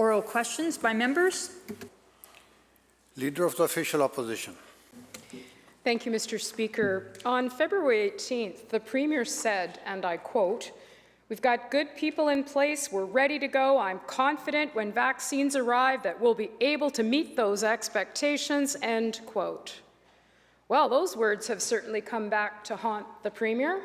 Oral questions by members. Leader of the Official Opposition. Thank you, Mr. Speaker. On February 18th, the Premier said, and I quote, "We've got good people in place. We're ready to go. I'm confident when vaccines arrive that we'll be able to meet those expectations," end quote. Well, those words have certainly come back to haunt the Premier.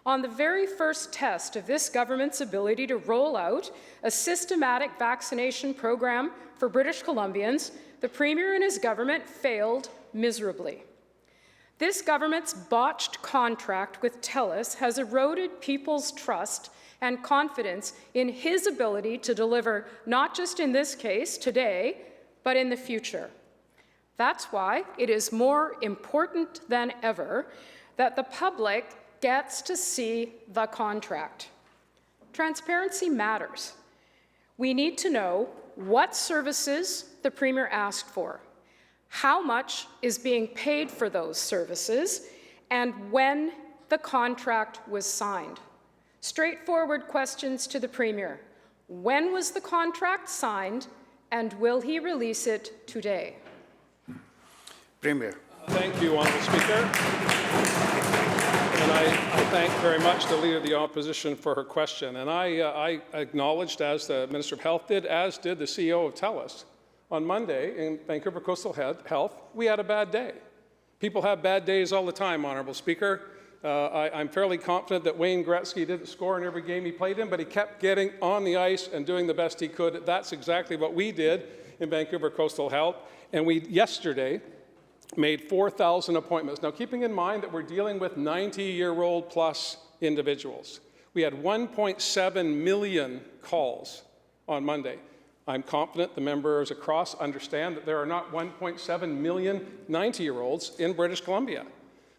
On the very first test of this government's ability to roll out a systematic vaccination program for British Columbians, the Premier and his government failed miserably. This government's botched contract with TELUS has eroded people's trust and confidence in his ability to deliver, not just in this case, today, but in the future. That's why it is more important than ever that the public gets to see the contract. Transparency matters. We need to know what services the Premier asked for, how much is being paid for those services, and when the contract was signed. Straightforward questions to the Premier. When was the contract signed, and will he release it today? Premier. Thank you, Honourable Speaker. And I thank very much the Leader of the Opposition for her question. And I acknowledged, as the Minister of Health did, as did the CEO of TELUS, on Monday in Vancouver Coastal Health, we had a bad day. People have bad days all the time, Honourable Speaker. I'm fairly confident that Wayne Gretzky didn't score in every game he played in, but he kept getting on the ice and doing the best he could. That's exactly what we did in Vancouver Coastal Health. And we, yesterday, made 4,000 appointments. Now, keeping in mind that we're dealing with 90-year-old plus individuals. We had 1.7 million calls on Monday. I'm confident the members across understand that there are not 1.7 million 90-year-olds in British Columbia.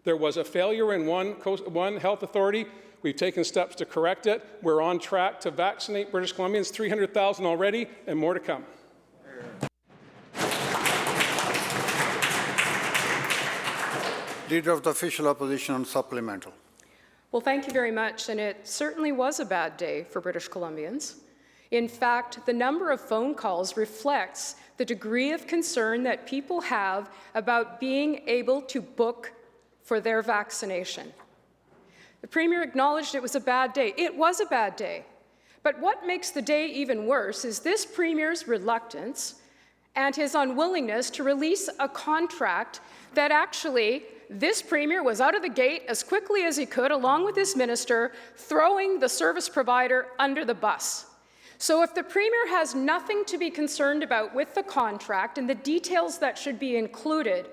There was a failure in one health authority. We've taken steps to correct it. We're on track to vaccinate British Columbians, 300,000 already, and more to come. Leader of the Official Opposition on supplemental. Well, thank you very much, and it certainly was a bad day for British Columbians. In fact, the number of phone calls reflects the degree of concern that people have about being able to book for their vaccination. The Premier acknowledged it was a bad day. It was a bad day. But what makes the day even worse is this Premier's reluctance and his unwillingness to release a contract that actually this Premier was out of the gate as quickly as he could, along with his minister, throwing the service provider under the bus. So if the Premier has nothing to be concerned about with the contract and the details that should be included,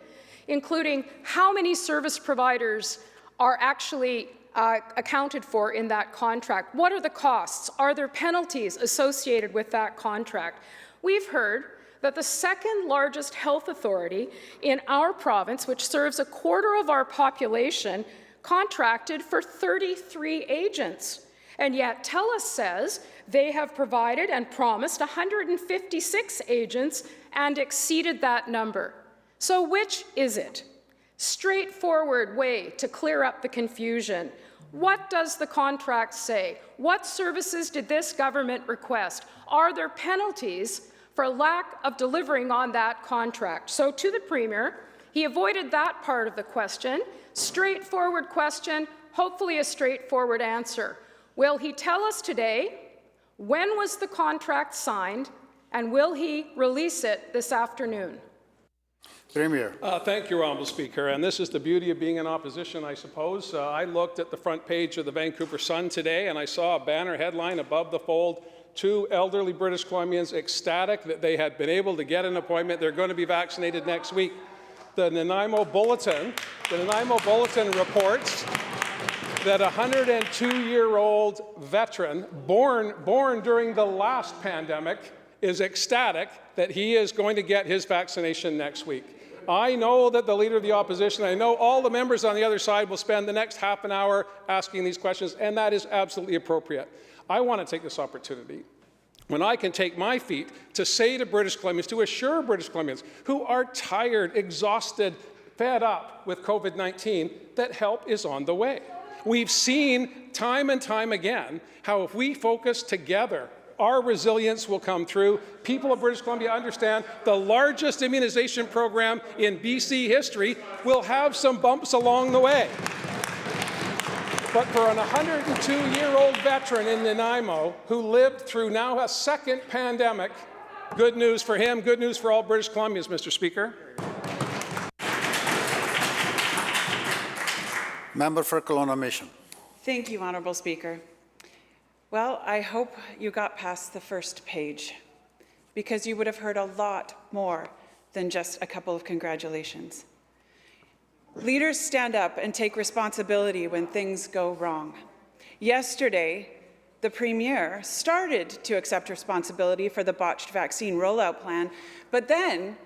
including how many service providers are actually accounted for in that contract, what are the costs, are there penalties associated with that contract? We've heard that the second largest health authority in our province, which serves a quarter of our population, contracted for 33 agents. And yet TELUS says they have provided and promised 156 agents and exceeded that number. So which is it? Straightforward way to clear up the confusion. What does the contract say? What services did this government request? Are there penalties for lack of delivering on that contract? So to the Premier, he avoided that part of the question. Straightforward question, hopefully a straightforward answer. Will he tell us today when was the contract signed, and will he release it this afternoon? Premier. Thank you, Honourable Speaker. And this is the beauty of being in opposition, I suppose. I looked at the front page of the Vancouver Sun today, and I saw a banner headline above the fold, 2 elderly British Columbians ecstatic that they had been able to get an appointment. They're going to be vaccinated next week. The Nanaimo Bulletin reports that a 102-year-old veteran born during the last pandemic is ecstatic that he is going to get his vaccination next week. I know that the Leader of the Opposition, I know all the members on the other side will spend the next half an hour asking these questions, and that is absolutely appropriate. I want to take this opportunity when I can take my feet to say to British Columbians, to assure British Columbians who are tired, exhausted, fed up with COVID-19, that help is on the way. We've seen time and time again how if we focus together Our resilience will come through. People of British Columbia understand the largest immunization program in BC history will have some bumps along the way. But for an 102-year-old veteran in Nanaimo who lived through now a second pandemic, good news for him, good news for all British Columbians, Mr. Speaker. Member for Kelowna Mission. Thank you, Honourable Speaker. Well, I hope you got past the first page, because you would have heard a lot more than just a couple of congratulations. Leaders stand up and take responsibility when things go wrong. Yesterday, the Premier started to accept responsibility for the botched vaccine rollout plan, but then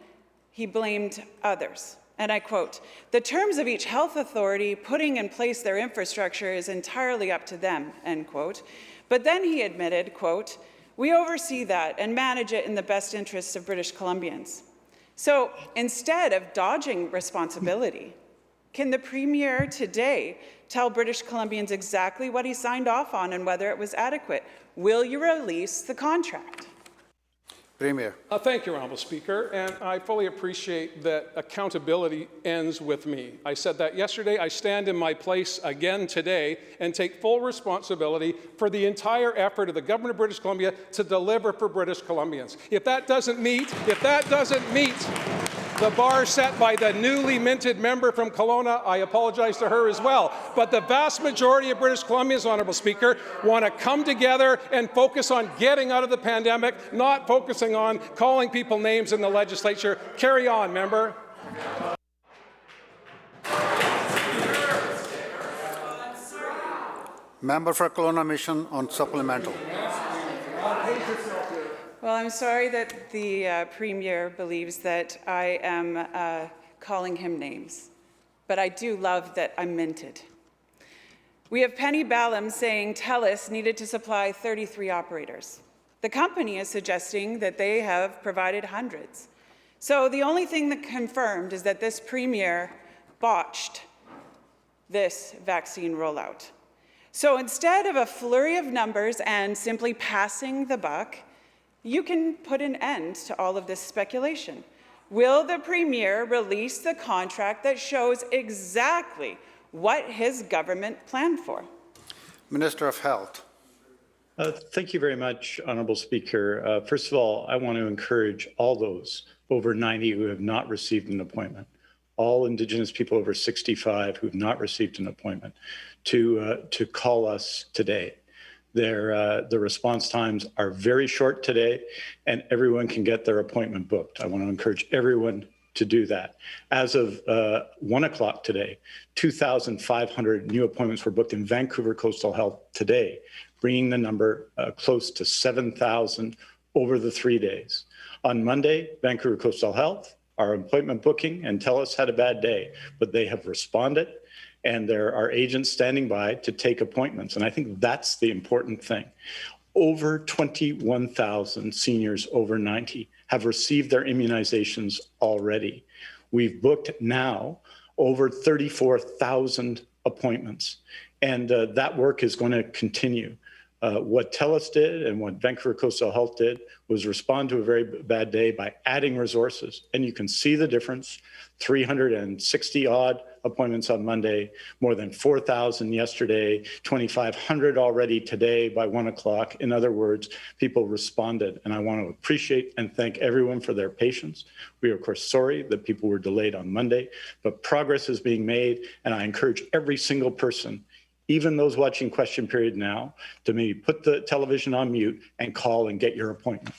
he blamed others. And I quote, "The terms of each health authority putting in place their infrastructure is entirely up to them," end quote. But then he admitted, quote, "We oversee that and manage it in the best interests of British Columbians." So instead of dodging responsibility, can the Premier today tell British Columbians exactly what he signed off on and whether it was adequate? Will you release the contract? Premier. Thank you, Honourable Speaker, and I fully appreciate that accountability ends with me. I said that yesterday. I stand in my place again today and take full responsibility for the entire effort of the Government of British Columbia to deliver for British Columbians. If that doesn't meet the bar set by the newly minted member from Kelowna, I apologize to her as well. But the vast majority of British Columbians, Honourable Speaker, want to come together and focus on getting out of the pandemic, not focusing on calling people names in the legislature. Carry on, member. Member for Kelowna Mission on supplemental. Well, I'm sorry that the Premier believes that I am calling him names, but I do love that I'm minted. We have Penny Ballum saying TELUS needed to supply 33 operators. The company is suggesting that they have provided hundreds. So the only thing that confirmed is that this Premier botched this vaccine rollout. So instead of a flurry of numbers and simply passing the buck, you can put an end to all of this speculation. Will the Premier release the contract that shows exactly what his government planned for? Minister of Health. Thank you very much, Honourable Speaker. First of all, I want to encourage all those over 90 who have not received an appointment, all Indigenous people over 65 who have not received an appointment, to call us today. The response times are very short today, and everyone can get their appointment booked. I want to encourage everyone to do that. As of 1 o'clock today, 2,500 new appointments were booked in Vancouver Coastal Health today, bringing the number close to 7,000 over the 3 days. On Monday, Vancouver Coastal Health, our appointment booking, and TELUS had a bad day, but they have responded, and there are agents standing by to take appointments. And I think that's the important thing. Over 21,000 seniors over 90 have received their immunizations already. We've booked now over 34,000 appointments, and that work is going to continue. What TELUS did and what Vancouver Coastal Health did was respond to a very bad day by adding resources. And you can see the difference, 360 odd appointments on Monday, more than 4,000 yesterday, 2,500 already today by 1 o'clock. In other words, people responded. And I want to appreciate and thank everyone for their patience. We are, of course, sorry that people were delayed on Monday, but progress is being made. And I encourage every single person, even those watching Question Period now, to maybe put the television on mute and call and get your appointment.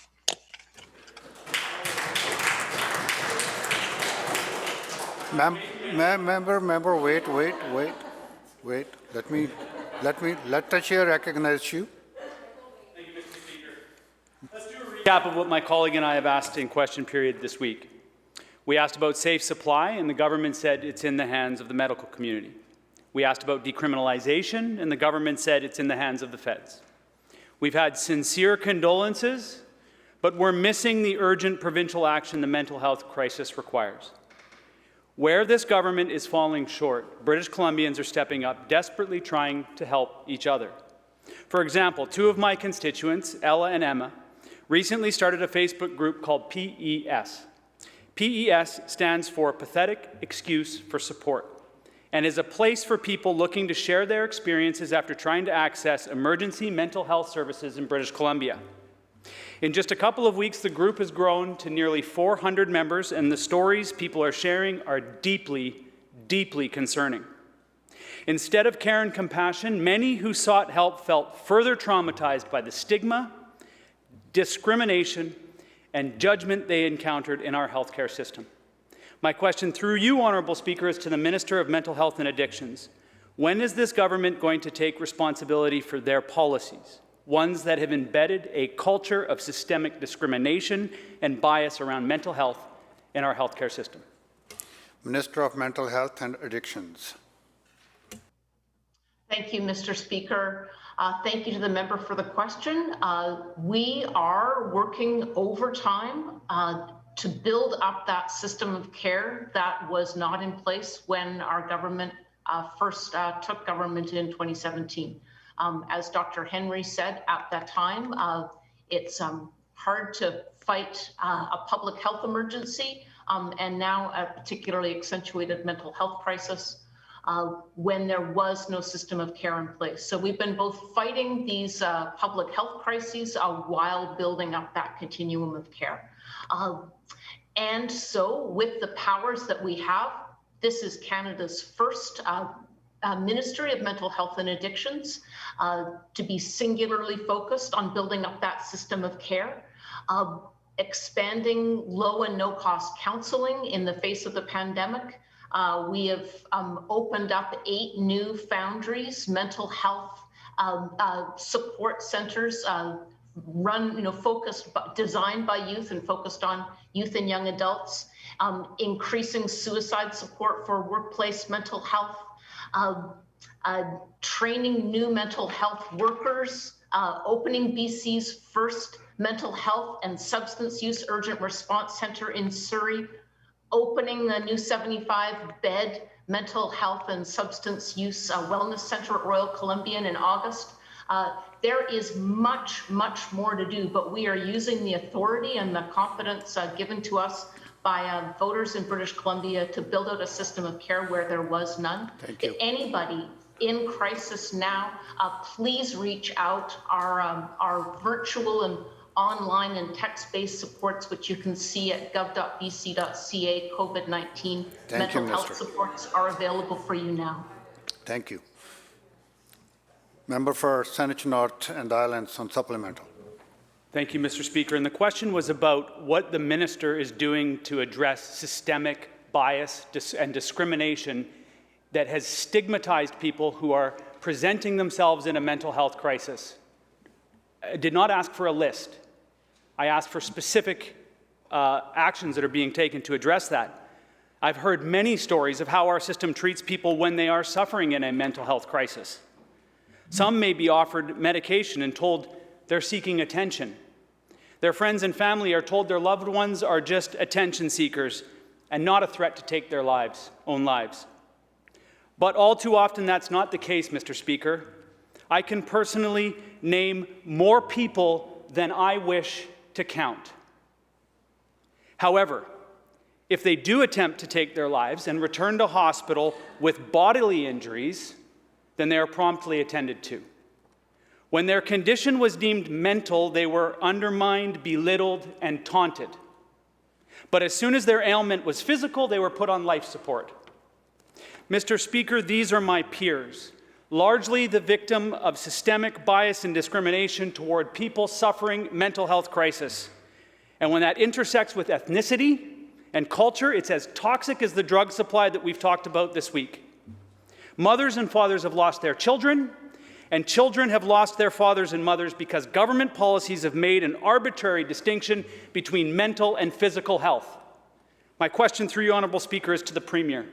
Member, wait. Let the chair recognize you. Thank you, Mr. Speaker. Let's do a recap of what my colleague and I have asked in Question Period this week. We asked about safe supply, and the government said it's in the hands of the medical community. We asked about decriminalization, and the government said it's in the hands of the feds. We've had sincere condolences, but we're missing the urgent provincial action the mental health crisis requires. Where this government is falling short, British Columbians are stepping up, desperately trying to help each other. For example, two of my constituents, Ella and Emma, recently started a Facebook group called PES. PES stands for Pathetic Excuse for Support and is a place for people looking to share their experiences after trying to access emergency mental health services in British Columbia. In just a couple of weeks, the group has grown to nearly 400 members, and the stories people are sharing are deeply, deeply concerning. Instead of care and compassion, many who sought help felt further traumatized by the stigma, discrimination, and judgment they encountered in our healthcare system. My question through you, Honourable Speaker, is to the Minister of Mental Health and Addictions. When is this government going to take responsibility for their policies, ones that have embedded a culture of systemic discrimination and bias around mental health in our healthcare system? Minister of Mental Health and Addictions. Thank you, Mr. Speaker. Thank you to the member for the question. We are working overtime to build up that system of care that was not in place when our government first took government in 2017. As Dr. Henry said at that time, it's hard to fight a public health emergency and now a particularly accentuated mental health crisis when there was no system of care in place. So we've been both fighting these public health crises while building up that continuum of care. And so with the powers that we have, this is Canada's first Ministry of Mental Health and Addictions to be singularly focused on building up that system of care, expanding low and no cost counseling in the face of the pandemic. We have opened up 8 new foundries, mental health support centers, designed by youth and focused on youth and young adults, increasing suicide support for workplace mental health, training new mental health workers, opening BC's first mental health and substance use urgent response center in Surrey, opening a new 75-bed mental health and substance use wellness center at Royal Columbian in August. There is much, much more to do, but we are using the authority and the confidence given to us by voters in British Columbia to build out a system of care where there was none. Thank you. If anybody in crisis now, please reach out. Our virtual and online and text-based supports, which you can see at gov.bc.ca, COVID-19 mental health supports are available for you now. Thank you. Member for Saanich North and Islands on supplemental. Thank you, Mr. Speaker. And the question was about what the minister is doing to address systemic bias and discrimination that has stigmatized people who are presenting themselves in a mental health crisis. I did not ask for a list. I asked for specific actions that are being taken to address that. I've heard many stories of how our system treats people when they are suffering in a mental health crisis. Some may be offered medication and told they're seeking attention. Their friends and family are told their loved ones are just attention seekers and not a threat to take their own lives. But all too often that's not the case, Mr. Speaker. I can personally name more people than I wish to count. However, if they do attempt to take their lives and return to hospital with bodily injuries, then they are promptly attended to. When their condition was deemed mental, they were undermined, belittled, and taunted. But as soon as their ailment was physical, they were put on life support. Mr. Speaker, these are my peers, largely the victim of systemic bias and discrimination toward people suffering mental health crisis. And when that intersects with ethnicity and culture, it's as toxic as the drug supply that we've talked about this week. Mothers and fathers have lost their children, and children have lost their fathers and mothers because government policies have made an arbitrary distinction between mental and physical health. My question through you, Honourable Speaker, is to the Premier.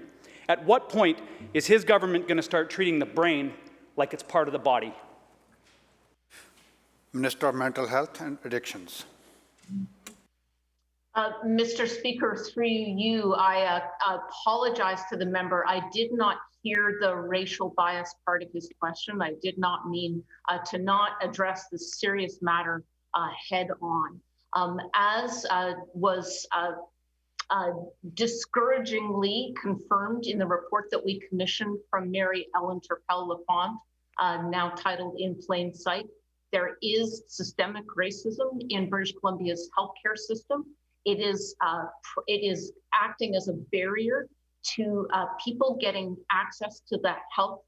At what point is his government going to start treating the brain like it's part of the body? Minister of Mental Health and Addictions. Mr. Speaker, through you, I apologize to the member. I did not hear the racial bias part of his question. I did not mean to not address this serious matter head on. As was discouragingly confirmed in the report that we commissioned from Mary Ellen Turpel-Lafond, now titled In Plain Sight, there is systemic racism in British Columbia's healthcare system. It is acting as a barrier to people getting access to the health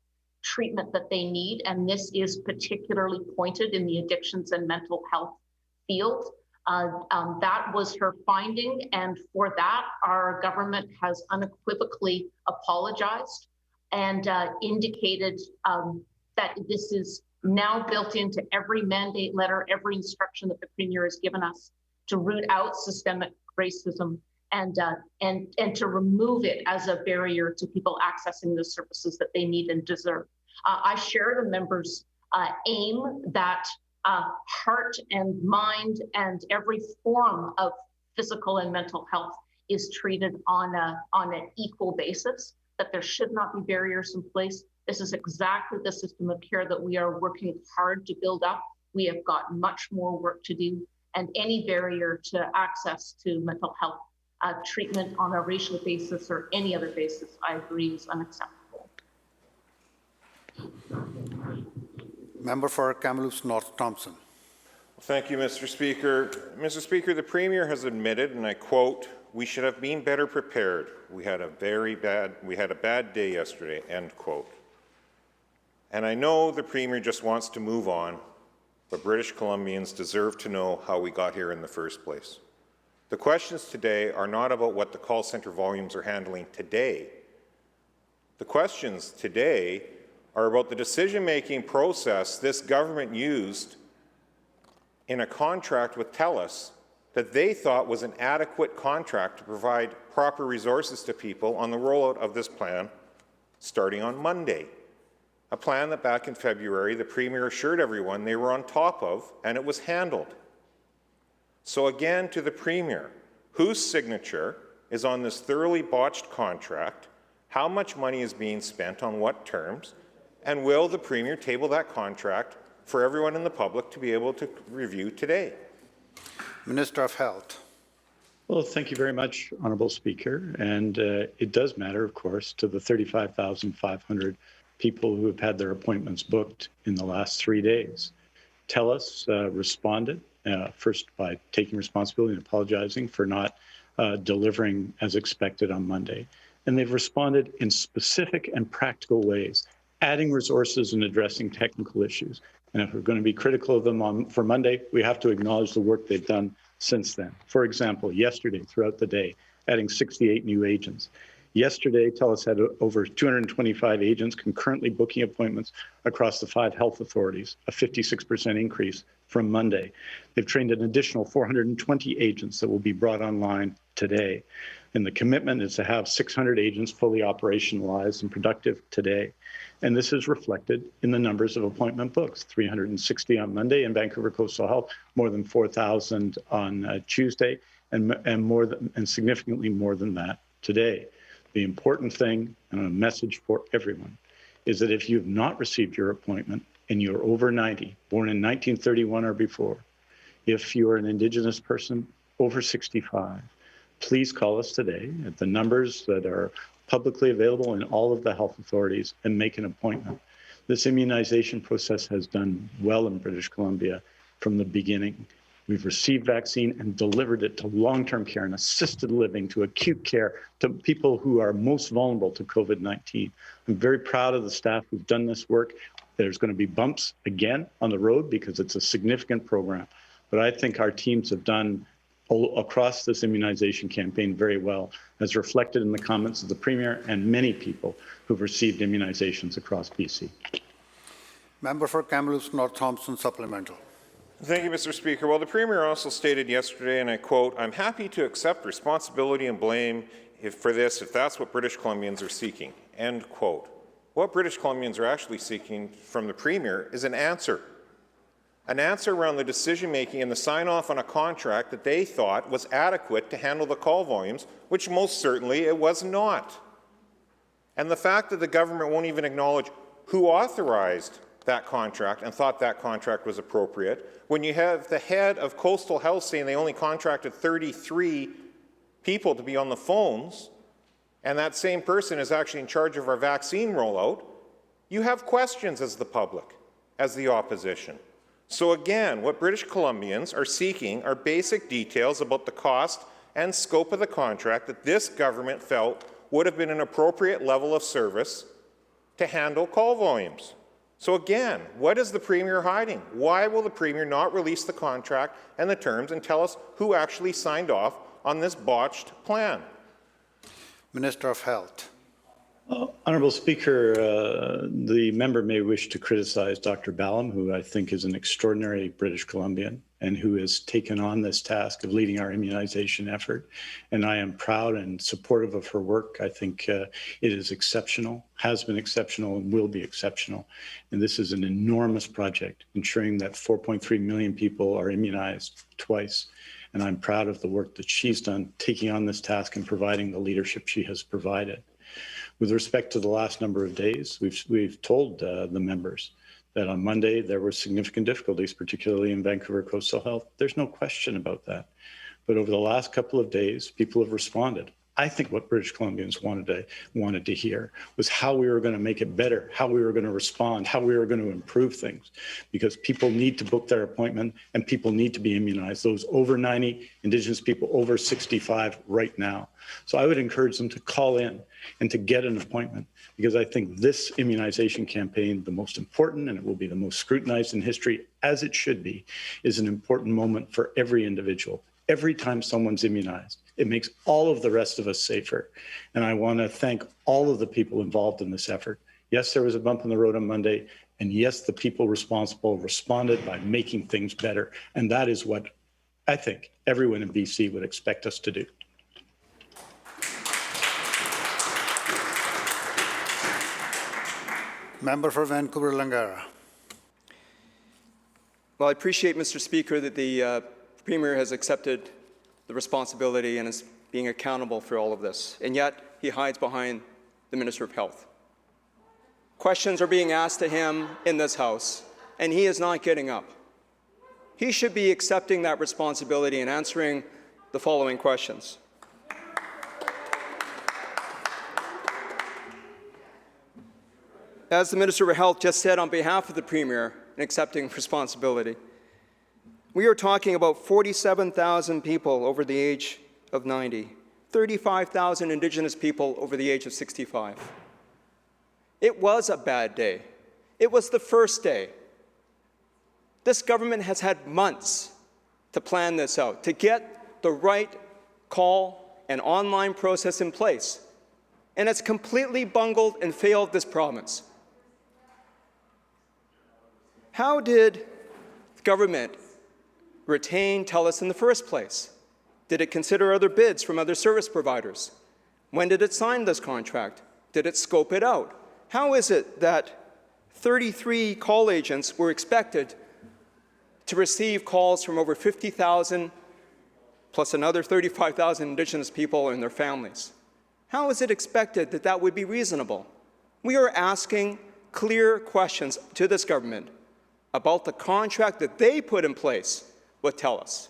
treatment that they need, and this is particularly pointed in the addictions and mental health field. That was her finding, and for that, our government has unequivocally apologized and indicated that this is now built into every mandate letter, every instruction that the Premier has given us to root out systemic racism and to remove it as a barrier to people accessing the services that they need and deserve. I share the members' aim that heart and mind and every form of physical and mental health is treated on an equal basis, that there should not be barriers in place. This is exactly the system of care that we are working hard to build up. We have got much more work to do, and any barrier to access to mental health treatment on a racial basis or any other basis, I agree, is unacceptable. Member for Kamloops North Thompson. Thank you, Mr. Speaker. Mr. Speaker, the Premier has admitted, and I quote, "We should have been better prepared. We had a bad day yesterday," end quote. And I know the Premier just wants to move on, but British Columbians deserve to know how we got here in the first place. The questions today are not about what the call centre volumes are handling today. The questions today are about the decision-making process this government used in a contract with TELUS that they thought was an adequate contract to provide proper resources to people on the rollout of this plan starting on Monday. A plan that back in February the Premier assured everyone they were on top of, and it was handled. So again, to the Premier, whose signature is on this thoroughly botched contract, how much money is being spent on what terms, and will the Premier table that contract for everyone in the public to be able to review today? Minister of Health. Well, thank you very much, Honourable Speaker. And it does matter, of course, to the 35,500 people who have had their appointments booked in the last 3 days. TELUS responded first by taking responsibility and apologizing for not delivering as expected on Monday. And they've responded in specific and practical ways, adding resources and addressing technical issues. And if we're going to be critical of them for Monday, we have to acknowledge the work they've done since then. For example, yesterday, throughout the day, adding 68 new agents. Yesterday, TELUS had over 225 agents concurrently booking appointments across the 5 health authorities, a 56% increase from Monday. They've trained an additional 420 agents that will be brought online today. And the commitment is to have 600 agents fully operationalized and productive today. And this is reflected in the numbers of appointment books, 360 on Monday in Vancouver Coastal Health, more than 4,000 on Tuesday, and significantly more than that today. The important thing, and a message for everyone, is that if you've not received your appointment and you're over 90, born in 1931 or before, if you're an Indigenous person over 65, please call us today at the numbers that are publicly available in all of the health authorities and make an appointment. This immunization process has done well in British Columbia from the beginning. We've received vaccine and delivered it to long-term care and assisted living, to acute care, to people who are most vulnerable to COVID-19. I'm very proud of the staff who've done this work. There's going to be bumps again on the road because it's a significant program. But I think our teams have done across this immunization campaign very well, as reflected in the comments of the Premier and many people who've received immunizations across BC. Member for Kamloops North Thompson supplemental. Thank you, Mr. Speaker. Well, the Premier also stated yesterday, and I quote, "I'm happy to accept responsibility and blame for this if that's what British Columbians are seeking," end quote. What British Columbians are actually seeking from the Premier is an answer around the decision-making and the sign-off on a contract that they thought was adequate to handle the call volumes, which most certainly it was not. And the fact that the government won't even acknowledge who authorized that contract and thought that contract was appropriate, when you have the head of Coastal Health saying they only contracted 33 people to be on the phones, and that same person is actually in charge of our vaccine rollout, you have questions as the public, as the opposition. So again, what British Columbians are seeking are basic details about the cost and scope of the contract that this government felt would have been an appropriate level of service to handle call volumes. So again, what is the Premier hiding? Why will the Premier not release the contract and the terms and tell us who actually signed off on this botched plan? Minister of Health. Honourable Speaker, the member may wish to criticize Dr. Ballum, who I think is an extraordinary British Columbian and who has taken on this task of leading our immunization effort. And I am proud and supportive of her work. I think it is exceptional, has been exceptional, and will be exceptional. And this is an enormous project, ensuring that 4.3 million people are immunized twice. And I'm proud of the work that she's done, taking on this task and providing the leadership she has provided. With respect to the last number of days, we've told the members that on Monday there were significant difficulties, particularly in Vancouver Coastal Health. There's no question about that. But over the last couple of days, people have responded. I think what British Columbians wanted to hear was how we were going to make it better, how we were going to respond, how we were going to improve things, because people need to book their appointment and people need to be immunized. Those over 90, Indigenous people over 65 right now. So I would encourage them to call in and to get an appointment, because I think this immunization campaign, the most important, and it will be the most scrutinized in history, as it should be, is an important moment for every individual. Every time someone's immunized, it makes all of the rest of us safer. And I want to thank all of the people involved in this effort. Yes, there was a bump in the road on Monday, and yes, the people responsible responded by making things better. And that is what I think everyone in BC would expect us to do. Member for Vancouver-Langara. Well, I appreciate, Mr. Speaker, that the Premier has accepted the responsibility and is being accountable for all of this, and yet he hides behind the Minister of Health. Questions are being asked to him in this House, and he is not getting up. He should be accepting that responsibility and answering the following questions. As the Minister of Health just said on behalf of the Premier in accepting responsibility, we are talking about 47,000 people over the age of 90, 35,000 Indigenous people over the age of 65. It was a bad day. It was the first day. This government has had months to plan this out, to get the right call and online process in place, and it's completely bungled and failed this province. How did the government retain TELUS in the first place? Did it consider other bids from other service providers? When did it sign this contract? Did it scope it out? How is it that 33 call agents were expected to receive calls from over 50,000 plus another 35,000 Indigenous people and their families? How is it expected that that would be reasonable? We are asking clear questions to this government about the contract that they put in place with TELUS.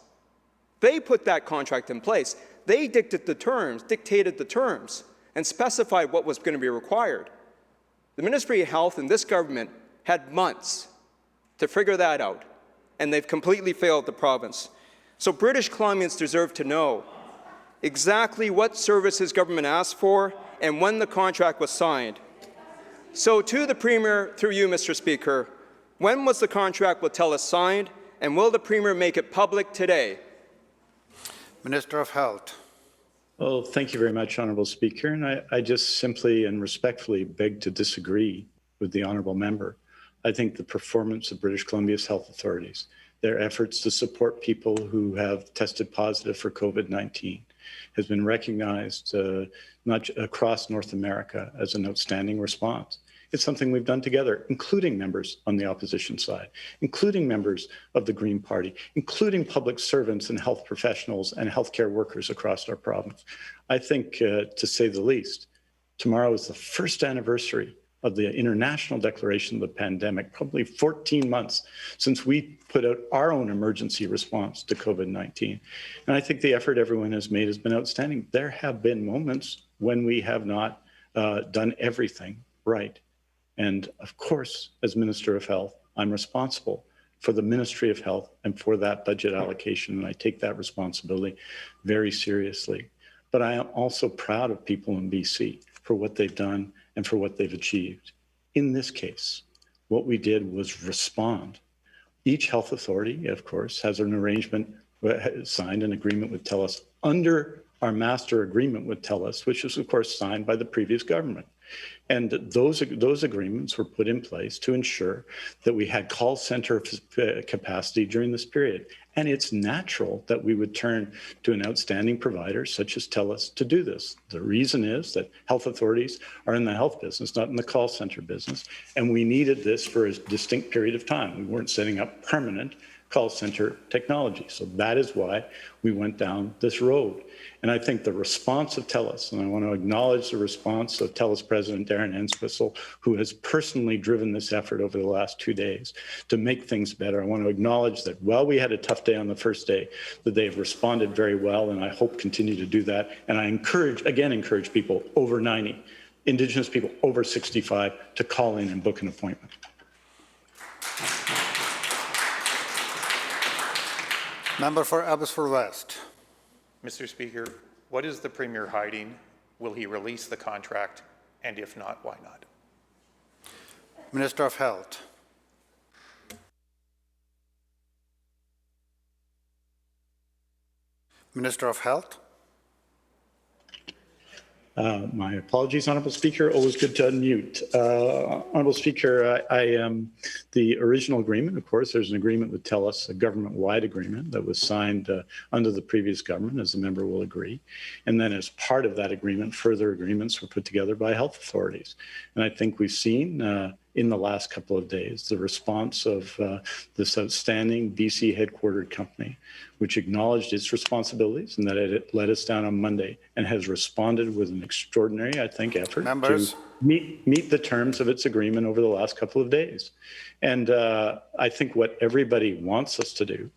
They put that contract in place. They dictated the terms, and specified what was going to be required. The Ministry of Health and this government had months to figure that out, and they've completely failed the province. So British Columbians deserve to know exactly what services government asked for and when the contract was signed. So to the Premier, through you, Mr. Speaker, when was the contract with TELUS signed, and will the Premier make it public today? Minister of Health. Well, thank you very much, Honourable Speaker. And I just simply and respectfully beg to disagree with the Honourable Member. I think the performance of British Columbia's health authorities, their efforts to support people who have tested positive for COVID-19 has been recognized across North America as an outstanding response. It's something we've done together, including members on the opposition side, including members of the Green Party, including public servants and health professionals and healthcare workers across our province. I think, to say the least, Tomorrow is the first anniversary of the international declaration of the pandemic, probably 14 months since we put out our own emergency response to COVID-19. And I think the effort everyone has made has been outstanding. There have been moments when we have not done everything right. And of course, as Minister of Health, I'm responsible for the Ministry of Health and for that budget allocation, and I take that responsibility very seriously. But I am also proud of people in BC for what they've done and for what they've achieved. In this case, what we did was respond. Each health authority, of course, has an arrangement, signed an agreement with TELUS under our master agreement with TELUS, which was, of course, signed by the previous government. And those agreements were put in place to ensure that we had call center capacity during this period. And it's natural that we would turn to an outstanding provider such as TELUS to do this. The reason is that health authorities are in the health business, not in the call center business. And we needed this for a distinct period of time. We weren't setting up permanent call center technology. So that is why we went down this road. And I think the response of TELUS, and I want to acknowledge the response of TELUS President Darren Entwistle, who has personally driven this effort over the last 2 days to make things better. I want to acknowledge that while we had a tough day on the first day, that they've responded very well, and I hope continue to do that. And I encourage people over 90, Indigenous people over 65 to call in and book an appointment. Member for Abbotsford West. Mr. Speaker, what is the Premier hiding? Will he release the contract? And if not, why not? Minister of Health. Minister of Health. My apologies, Honourable Speaker. Always good to unmute. Honourable Speaker, the original agreement, of course, there's an agreement with TELUS, a government-wide agreement that was signed under the previous government, as the member will agree. And then as part of that agreement, further agreements were put together by health authorities. And I think we've seen in the last couple of days the response of this outstanding BC headquartered company, which acknowledged its responsibilities and that it let us down on Monday and has responded with an extraordinary, I think, effort to meet the terms of its agreement over the last couple of days. And I think what everybody wants us to do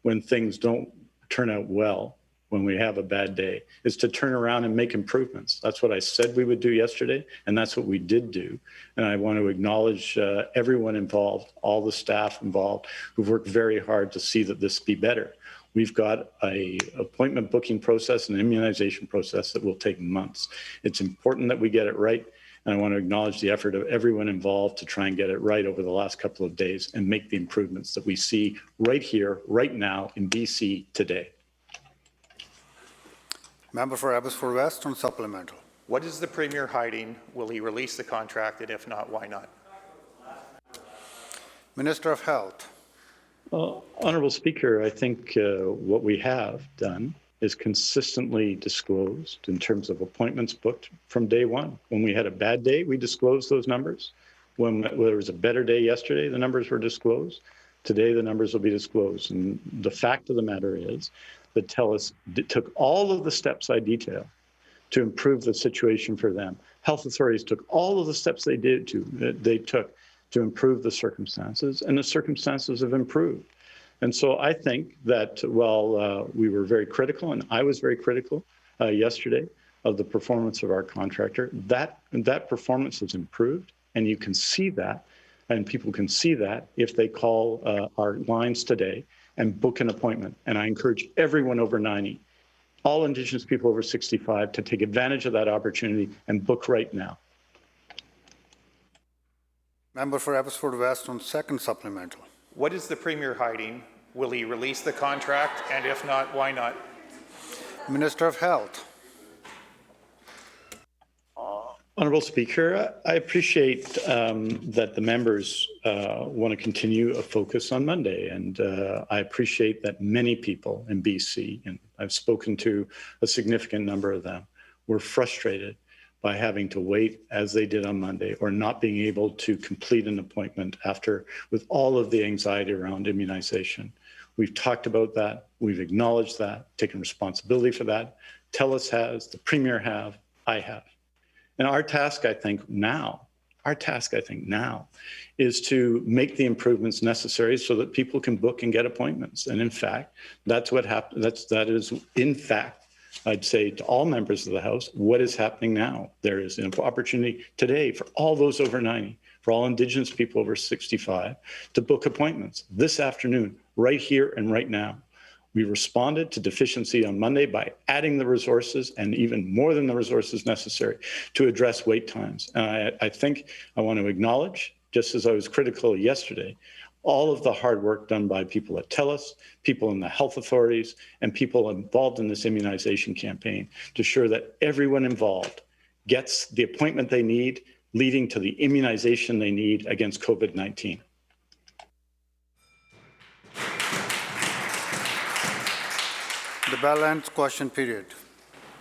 when things don't turn out well, when we have a bad day, is to turn around and make improvements. That's what I said we would do yesterday, and that's what we did do. And I want to acknowledge everyone involved, all the staff involved, who've worked very hard to see that this be better. We've got an appointment booking process and immunization process that will take months. It's important that we get it right, and I want to acknowledge the effort of everyone involved to try and get it right over the last couple of days and make the improvements that we see right here, right now in BC today. Member for Abbotsford West on supplemental. What is the Premier hiding? Will he release the contract? And if not, why not? Minister of Health. Honourable Speaker, I think what we have done is consistently disclosed in terms of appointments booked from day one. When we had a bad day, we disclosed those numbers. When there was a better day yesterday, the numbers were disclosed. Today, the numbers will be disclosed. And the fact of the matter is that TELUS took all of the steps I detailed to improve the situation for them. Health authorities took all of the steps they took to improve the circumstances, and the circumstances have improved. And so I think that while we were very critical, and I was very critical yesterday of the performance of our contractor, that performance has improved, and you can see that, and people can see that if they call our lines today and book an appointment. And I encourage everyone over 90, all Indigenous people over 65, to take advantage of that opportunity and book right now. Member for Abbotsford West on second supplemental. What is the Premier hiding? Will he release the contract? And if not, why not? Minister of Health. Honourable Speaker, I appreciate that the members want to continue a focus on Monday, and I appreciate that many people in BC, and I've spoken to a significant number of them, were frustrated by having to wait as they did on Monday, or not being able to complete an appointment with all of the anxiety around immunization. We've talked about that, we've acknowledged that, taken responsibility for that. TELUS has, the Premier have, I have. And our task, I think, now is to make the improvements necessary so that people can book and get appointments. And in fact, that's what happened. That is, in fact, I'd say to all members of the House, what is happening now? There is an opportunity today for all those over 90, for all Indigenous people over 65, to book appointments this afternoon, right here and right now. We responded to deficiency on Monday by adding the resources and even more than the resources necessary to address wait times. And I think I want to acknowledge, just as I was critical yesterday, all of the hard work done by people at TELUS, people in the health authorities, and people involved in this immunization campaign to ensure that everyone involved gets the appointment they need, leading to the immunization they need against COVID-19. The bell ends question period.